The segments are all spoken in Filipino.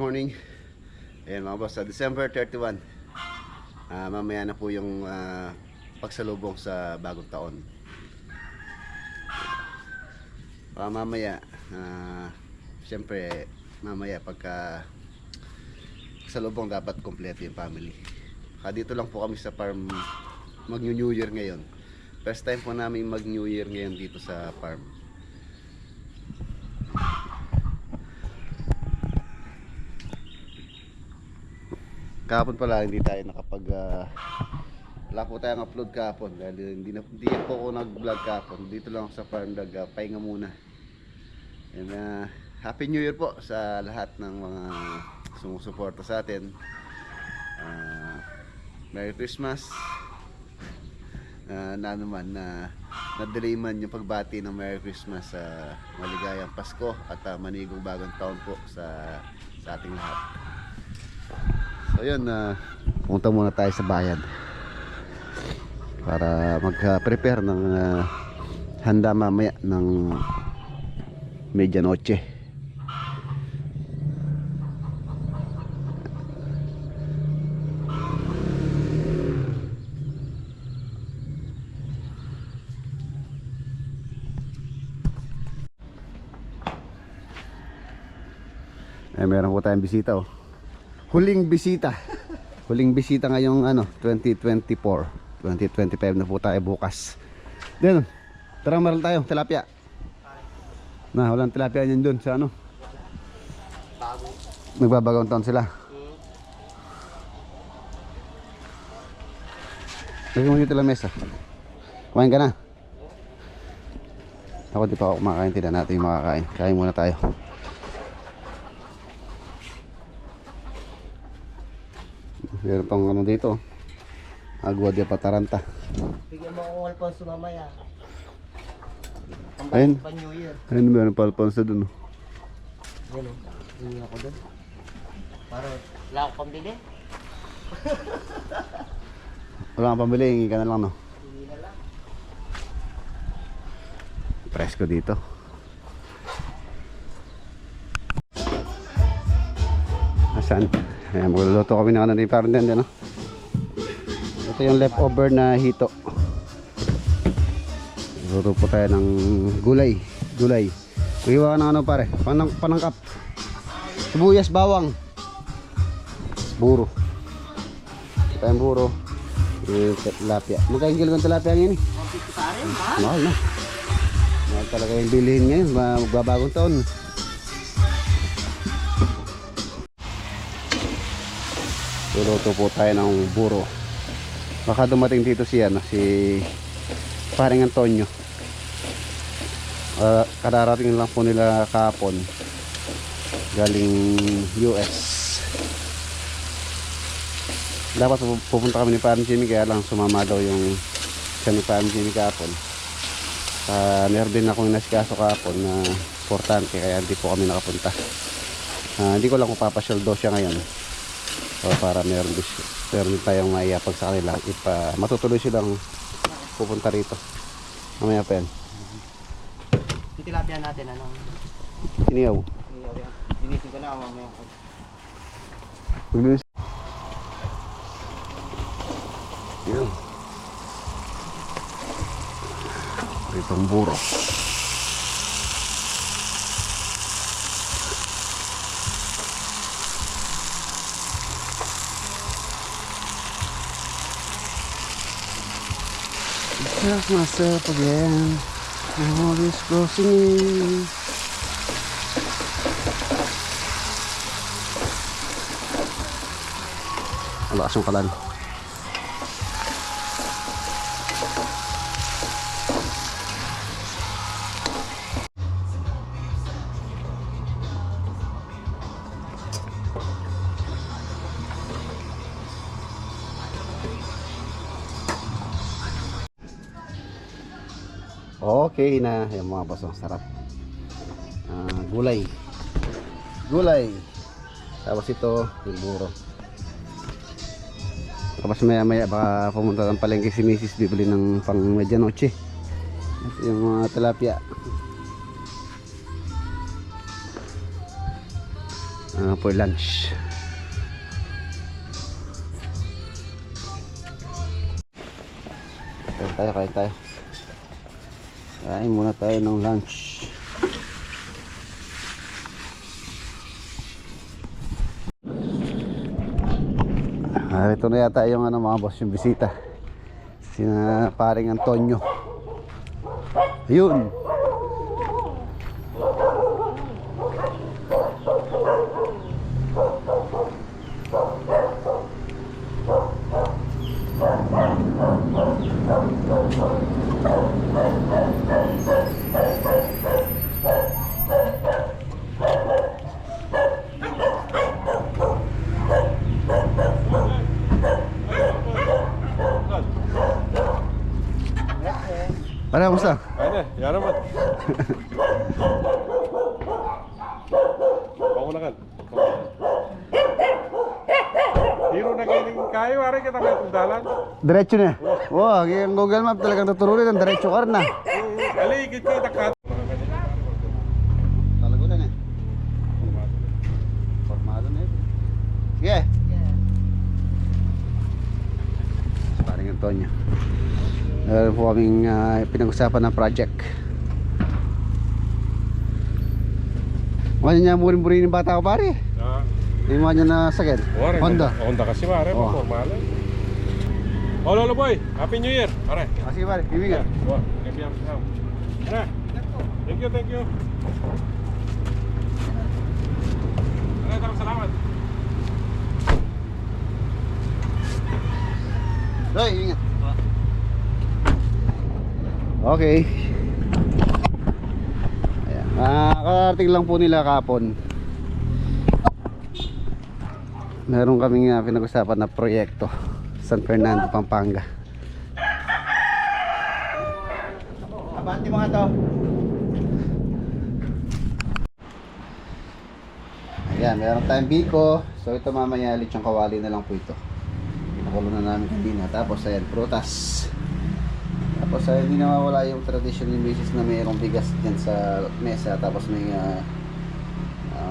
morning. Ayan mga boss, sa December 31, mamaya na po yung pagsalubong sa bagong taon. Mamaya, siyempre mamaya pagka salubong dapat kompleto yung family. Dito lang po kami sa farm mag New Year ngayon. First time po namin mag New Year ngayon dito sa farm. Kahapon pala hindi tayo wala po tayong upload kahapon dahil hindi po ako nag-vlog kahapon. Dito lang ako sa farm, pahinga muna. And Happy New Year po sa lahat ng mga sumusuporta sa atin. Merry Christmas. Na-delay man yung pagbati ng Merry Christmas, maligayang Pasko at manigong bagong taon po sa ating lahat. So yun, punta muna tayo sa bayan para mag-prepare ng handa mamaya ng medianoche. Meron po tayong bisita, oh. Huling bisita ngayong 2024. 2025 na po tayo bukas. Then, tara maral tayo, tilapia. Walang tilapia niyan doon sa Nagbabagong taon sila. Lagyan mo dito lang mesa. Kumain ka na? Ako di pa ako kumakain, tignan natin yung makakain. Kain muna tayo. Meron pang dito, agwa de pataranta. Bigyan mo akong Alfonso mamaya. Ayun. Pa New Year. Ayun, meron pa Alfonso dun. Ayun o, hindi ako dun. Para wala akong pambili. Wala kang pambili, hingi ka na lang, no? Hindi na lang. Presko dito. Asan? Ayan, magluluto kami ng parang din, no? Ito yung leftover na hito. Luto po tayo ng gulay. Iwa ka ng pare, panangkap. Sibuyas, bawang. Buro. Ito tayong buro. Tilapia. Magkain kilo ng tilapia ngayon, eh? 150 pa rin, ha? Mahal na. Mahal talaga yung bilihin ngayon. Magbabagong taon. Luluto po tayo ng buro. Baka dumating dito si Paring Antonio. Kararating lang po nila kahapon galing US. Dapat pupunta kami ni Paring Jimmy, kaya lang sumama daw yung siya ni Paring Jimmy kahapon. Meron din akong nasikaso kahapon na importante, kaya hindi po kami nakapunta. Hindi ko lang kung papasyal daw siya ngayon. So, para meron tayong maiyapag sa kanila, matutuloy silang pupunta rito mamaya pa yan. Tilapia natin, Iniyaw. Dinisin ko na mamaya. Yan. Itong buro. Check myself again. All is closing in. Ang lakas yung kalan. Okay na yung mga boss, sarap. Gulay. Tapos ito yung buro. Tapos maya baka pumunta ng palengke si Mrs. bibili ng pang medianoche. Yung mga tilapia. for lunch. Kain tayo. Kain muna tayo ng lunch. Ito na yata yung mga boss, yung bisita. Sina paring Antonio. Ayun. Ano, kamusta? Ayun eh, yan naman. Bango na kan. Hiro na kiling kayo, ari kita may tundalan. Diretso na. Wow, yung Google Map talagang tuturunin ng diretso ka rin na. Aligid ko takat. Talago lang eh. Formado na ito. Sige. Paring Antonio. Meron po kaming pinag-usapan ng project. Mukha niya murin-murin yung bata ko pare. Hindi mo niya na sakit. Honda. Honda kasi pare, Oh. formal. Oh lolo boy, Happy New Year. Pare. Sige pare, bibigyan. Wah, kaya siya. Pare. Thank you, thank you. Salamat. Roy, ingat. Okay. Ayan. Kakarating lang po nila kapon. Meron kaming pinag-usapan na proyekto San Fernando, Pampanga. Abanti mga to. Ayan, meron tayong biko. So ito mamaya lechong kawali na lang po ito. Pinakulo na namin kanina. Tapos ayan, prutas. Tapos hindi nawawala yung tradition ni Mrs. na mayroong bigas dyan sa mesa. Tapos may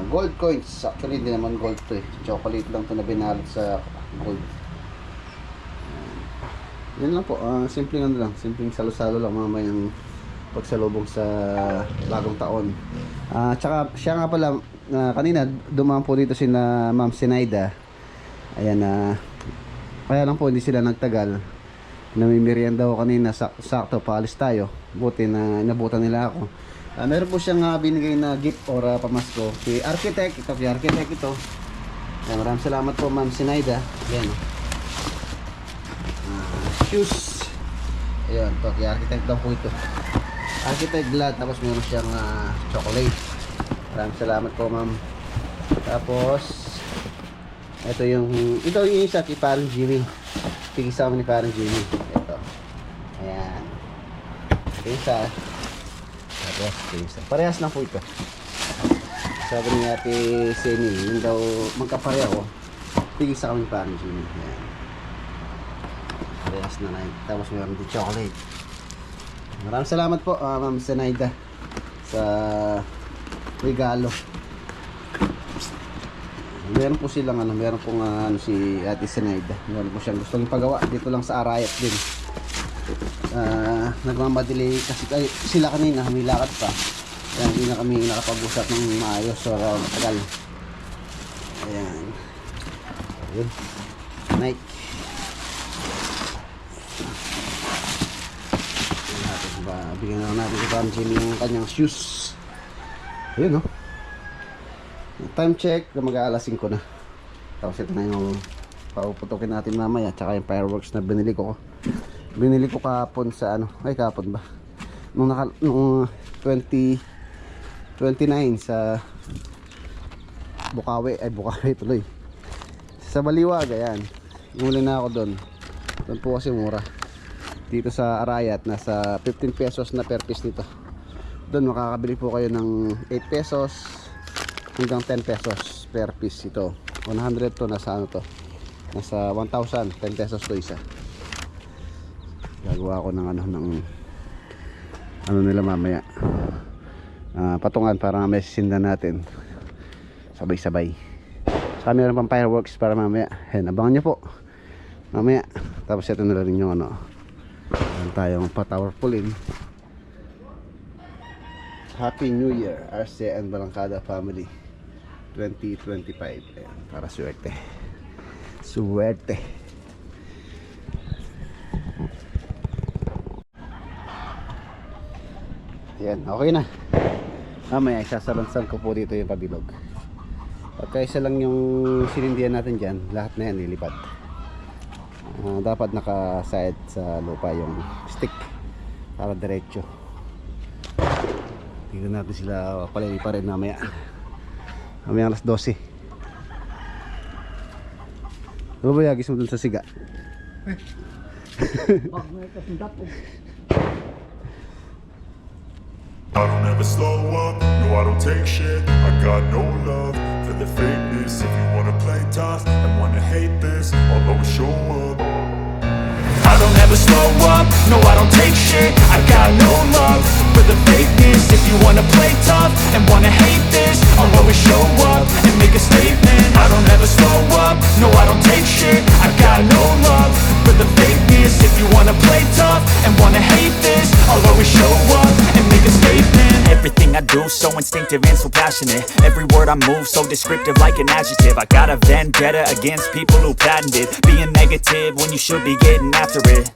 gold coins. Actually hindi naman gold to eh. Chocolate lang to na binalot sa gold. Yan lang po. Simpleng ano lang. Simpleng salo-salo lang mamayang pagsalubong sa bagong taon. Tsaka siya nga pala kanina dumaan po dito si na Ma'am Sinaida. Ayan kaya lang po hindi sila nagtagal. Namimerienda ako kanina, sakto paalis tayo. Buti na inabutan nila ako. Meron po siyang binigay na gift or pamasko. Si Architect, ito si Architect ito. Maraming salamat po Ma'am Sinaida. Ayan. Shoes. Ayan, ito si Architect daw po ito. Architect glad, tapos meron siyang chocolate. Maraming salamat po Ma'am. Tapos ito yung isa kay Parang Jimmy. Pigisama ni Parang Jimmy. Ito. Ayan. Ito isa. Tapos ito isa. Parehas lang po ito. Sabi ni Ate Seni, yun daw magkapareho. Pigisama ni Parang Jimmy. Ayan. Parehas na lang. Tapos meron din chocolate. Maraming salamat po Ma'am Zenaida sa regalo. Meron po silang meron pong si Ate Zenaida. Meron po siyang gustong pagawa dito lang sa Arayat din. Nagmamadali kasi sila kanina humilakad pa. Kaya hindi na kami nakapag-usap ng maayos o matagal. Ayan. Ayun. Nike. Bigyan na lang natin si Pam Jimmy yung kanyang shoes. Ayun time check na mag-aalas 5 na. Tapos ito na yung pauputokin natin mamaya. Tsaka yung fireworks na binili ko. Binili ko kahapon sa kahapon ba? Nung 29 sa Bukawi. Bukawi tuloy. Sa Baliwag, ayan. Nguli na ako doon. Doon po kasi mura. Dito sa Arayat, nasa 15 pesos na per piece nito. Doon makakabili po kayo ng 8 pesos hanggang 10 pesos per piece ito. 100 to nasa to? Nasa 1,000, 10 pesos to isa. Gagawa ko ng nila mamaya. Patungan para may sisinda natin. Sabay-sabay. Kami meron pang fireworks para mamaya. Ayan, abangan nyo po. Mamaya. Tapos ito na rin yung ano. Ayan tayong pa-towerfulin. Happy New Year, RC and Balangkada family 2025. Ayan, para swerte. Swerte. Ayan, okay na. Mamaya isasalansan ko po dito yung pabilog. Pagka isa lang yung sinindihan natin dyan, lahat na yan nilipat. Dapat naka-side sa lupa yung stick para diretso. Tignan natin sila palagi pa rin mamaya. Mamaya alas 12. Ano ba yagis mo dun sa siga? I don't ever slow up, no I don't take shit. I got no love for the fakeness. If you wanna play tough and wanna hate this, I'll always show up. I don't ever slow up, no I don't take shit. I got no love for the fakeness. If you wanna play tough and wanna hate this, I'll always show up and make a statement. I don't ever slow up, no I don't take shit. I got no love for the fakeness. If you wanna play tough and wanna hate this, I'll always show up and make a statement. Everything I do so instinctive and so passionate. Every word I move so descriptive like an adjective. I got a vendetta against people who patented being negative when you should be getting after it.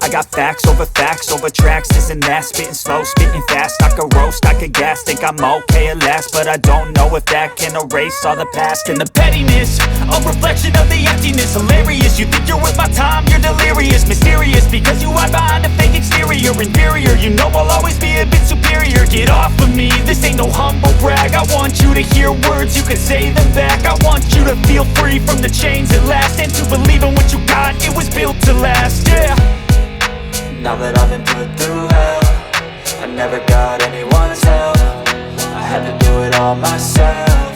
I got facts over tracks, this and that. Spitting slow, spitting fast, I could roast, I could gas. Think I'm okay at last, but I don't know if that can erase all the past. And the pettiness, a reflection of the emptiness. Hilarious, you think you're worth my time, you're delirious. Mysterious, because you hide behind a fake exterior. Inferior, you know I'll always be a bit superior. Get off of me, this ain't no humble brag. I want you to hear words, you can say them back. I want you to feel free from the chains at last, and to believe in what you got, it was built to last, yeah. Now that I've been put through hell, I never got anyone's help. I had to do it all myself.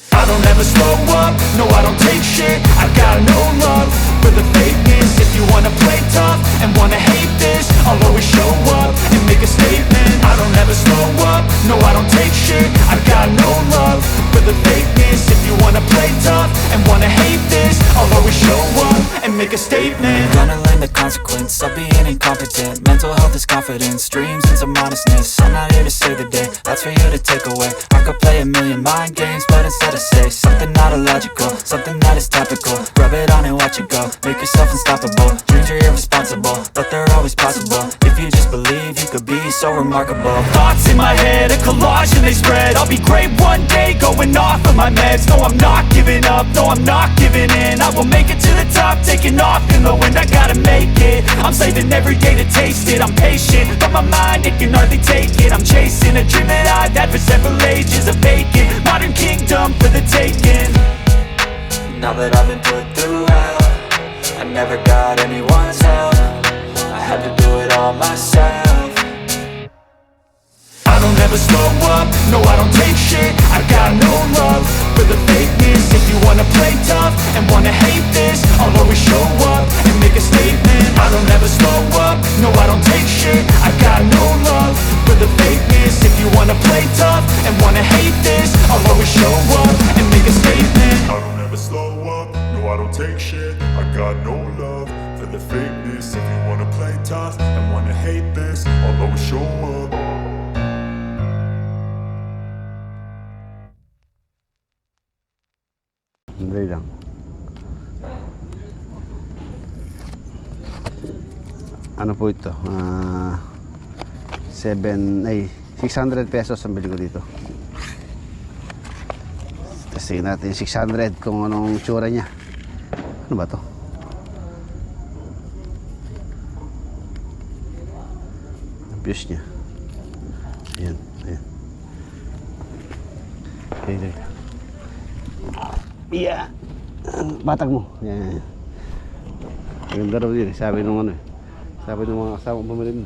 I don't ever slow up, no I don't take shit. I got no love for the fakeness. If you wanna play tough and wanna hate this, I'll always show up and make a statement. I don't ever slow up, no I don't take shit. I got no love for the fakeness. If you wanna play tough and wanna hate this, I'll always show up and make a statement. Gonna learn the consequence of being incompetent. Mental health is confidence, dreams and some honestness. I'm not here to save the day, that's for you to take away. I could play a million mind games, but instead I say something not illogical, something that is topical. Rub it on and watch it go, make yourself unstoppable. Dreams are irresponsible, but they're always possible. If you just believe, you could be so remarkable. Thoughts in my head, a collage and they spread. I'll be great one day, going off of my meds. No, I'm not giving up, no, I'm not giving in. I will make it to the top, taking off in the wind. I gotta make it, I'm saving every day to taste it. I'm patient, but my mind, it can hardly take it. I'm chasing a dream that I've had for several ages. A vacant, modern kingdom for the taking. Now that I've been put through hell, I never got anyone's help. I had to do it all myself. I don't ever slow up, no I don't take shit. I got no love for the fakeness. If you wanna play tough and wanna hate this, I'll always show up and make a statement. I don't ever slow up, no I don't take shit. I got no love for the fakeness. If you wanna play tough and wanna hate this, I'll always show up and make a statement. I don't ever slow up, no I don't take shit. I got no love for the fakeness. If you wanna play tough and wanna hate this, I'll always show up. Hindi lang. Ano po ito? 600 pesos ang bili ko dito. Testingin natin 600 kung anong tsura niya. Ano ba to? Ang fuse niya. Ayan, ayan. Ayan. Yeah. Batag mo. Yan. Maganda raw yun. Sabi nung ano eh. Sabi nung mga kasama bumili mo.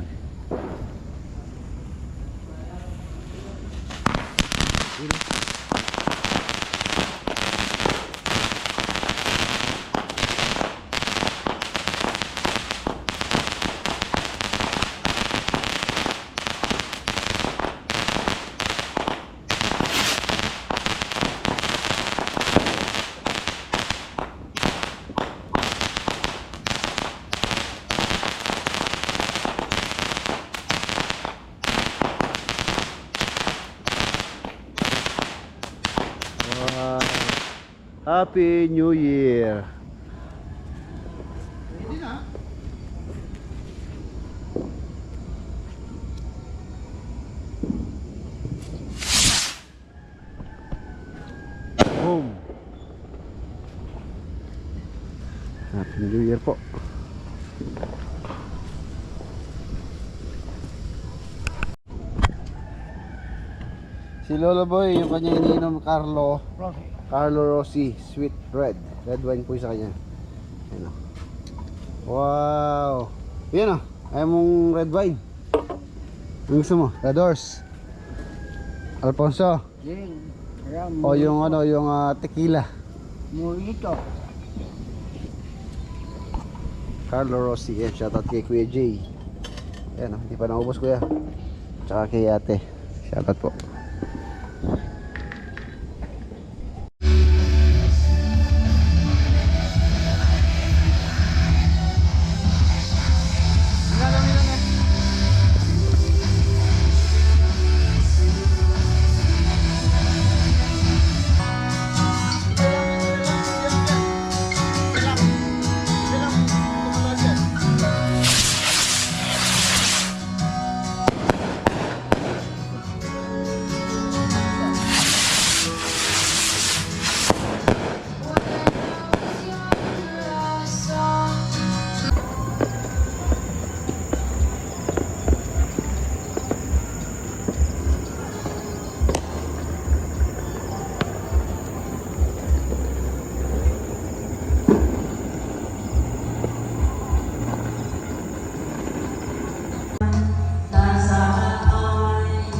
Happy New Year. Boom. Happy New Year po. Si Lolo Boy, yung kanya iniinom Carlo Rossi, sweet red. Red wine po yung sa kanya. Ayan o. Wow. Yan o. Ayaw mong red wine. Yung gusto mo? Red Horse. Alfonso. O yung ano, yung tequila. Mojito. Carlo Rossi. Yan, shoutout kay Kuya Jay. Yan o, hindi pa naubos kuya. Tsaka kay ate. Shoutout po.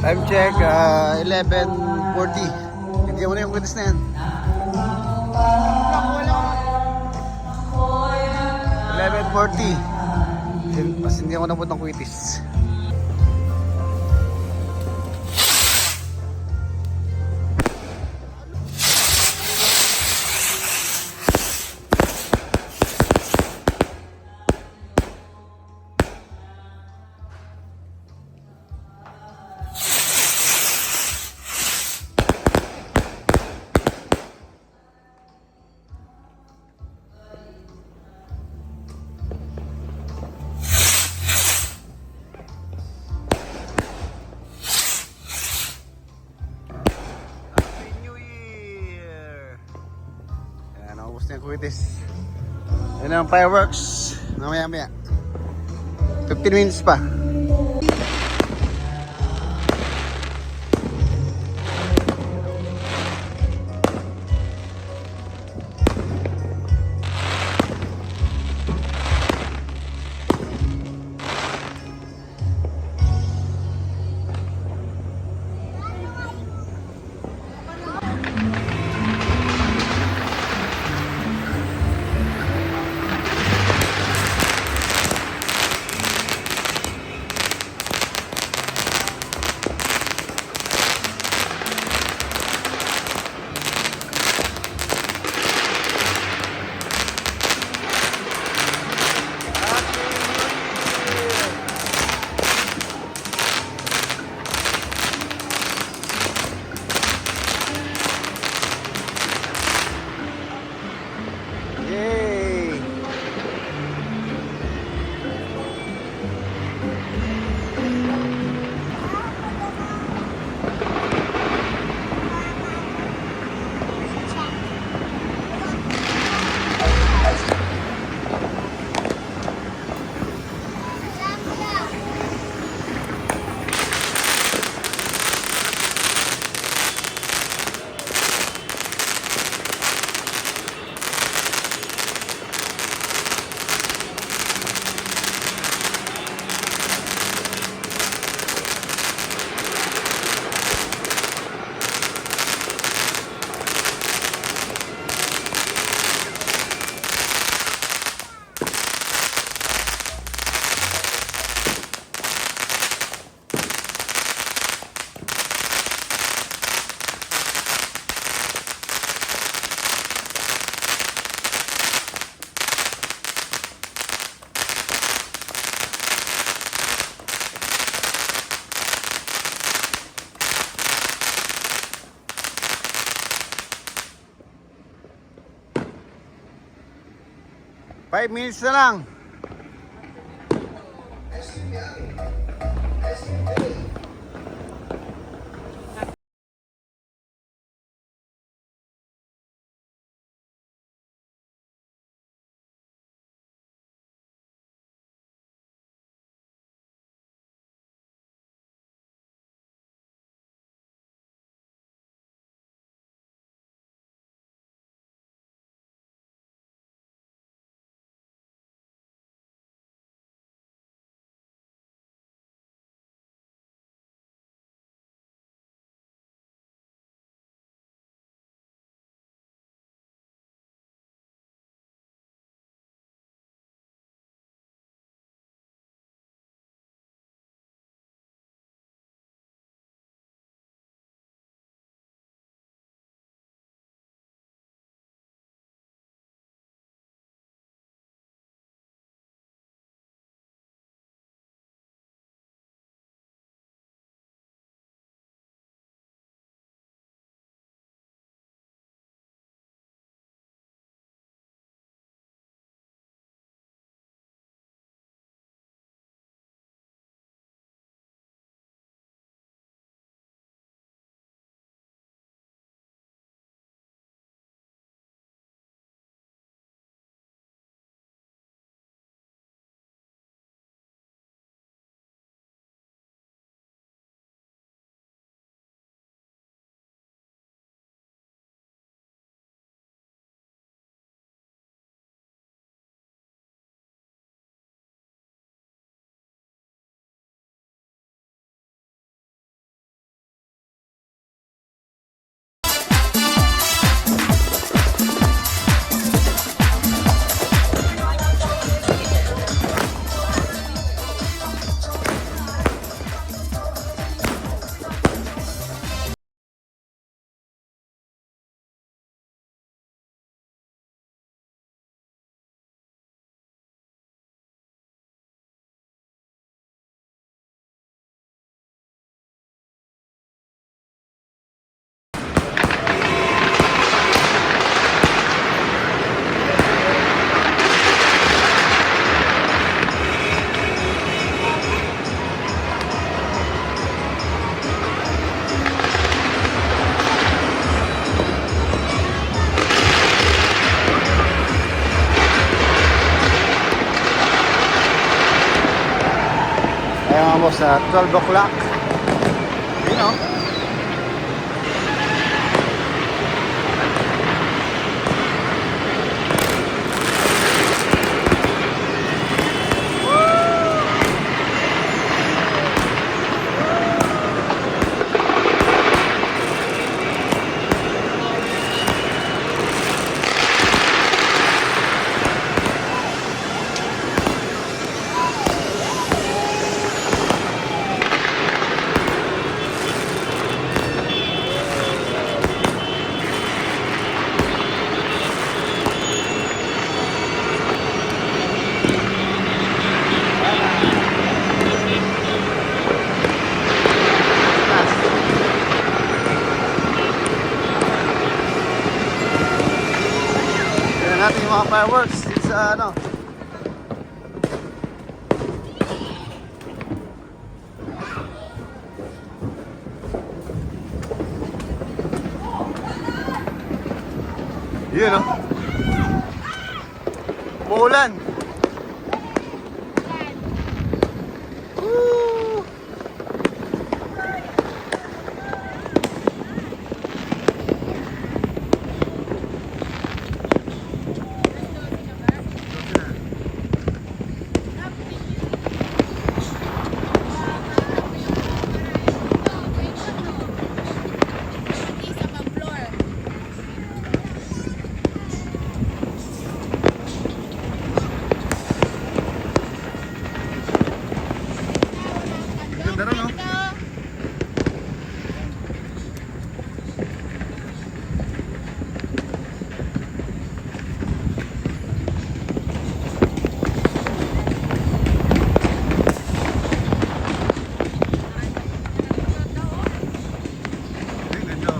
Time check, 11:40. Bigyan mo na yung kwitis na yan. 11:40. Mas hindi ako napot ng kwitis. Naubos na yung kuwitis. Yan ang fireworks. Mamaya maya 15 minutes pa. 5 minutes na lang. Ayun mo sa 12 o'clock. Yun o. Tignan natin yung mga fireworks dito sa ano. Yun o. Umuulan. Woo! Ganda rin, no? Ay, ganda.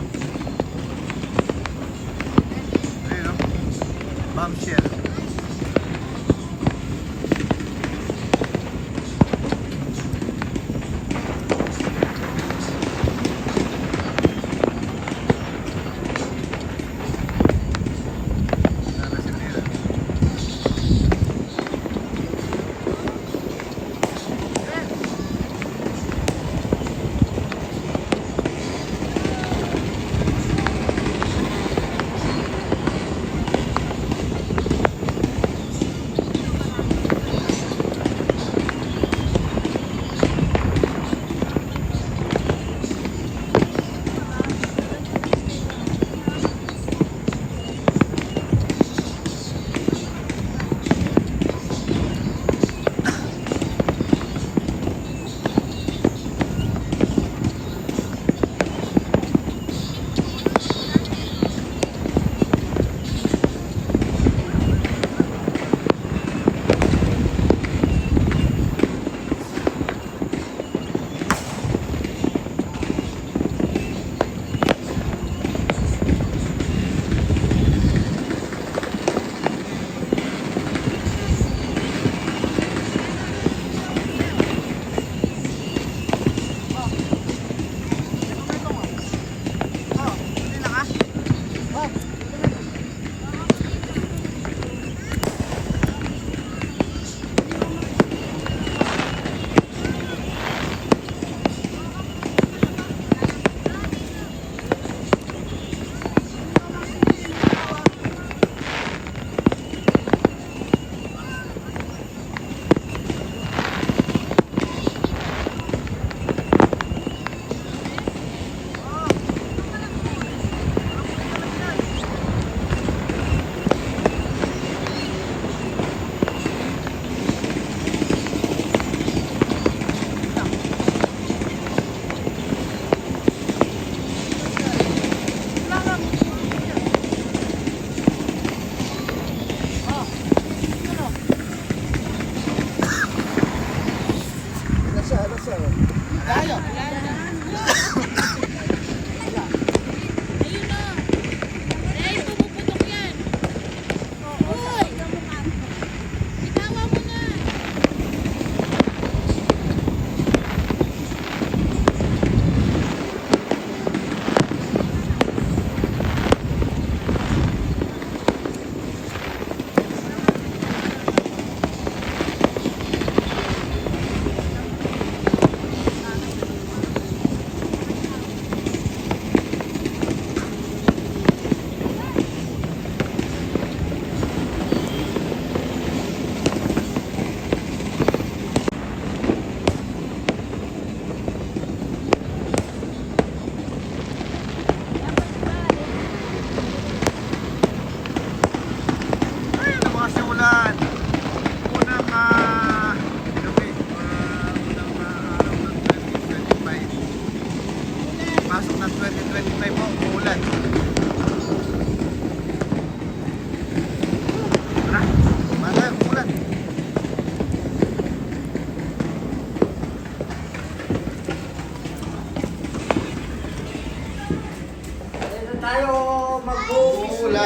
Ayun, no? Bombshell.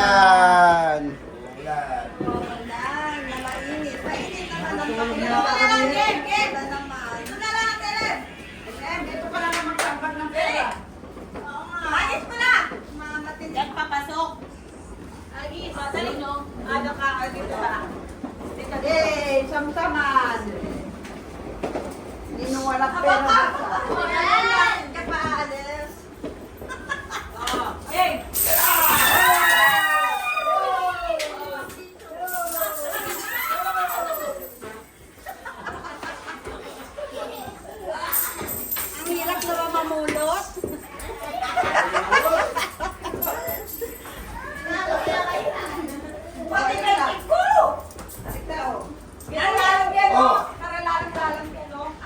Ulan! Yay! Samsaman! Hindi nung wala pera. Hindi pa aalis. Ang hirap na ba mamulot? Pati na ko!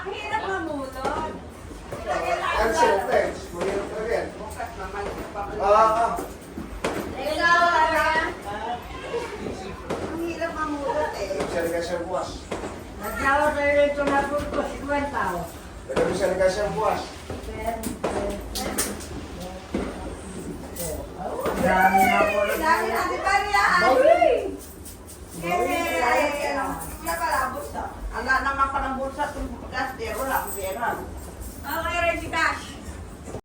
Ang hirap mamulot. Cancel, thanks. Mahirap talaga yan. Ang hirap mamulot eh. Cancel ka siya buwas. Naglawa tayo rito na po ko, 50. Cancel ka siya buwas. Dami na po. Dami na, di ba?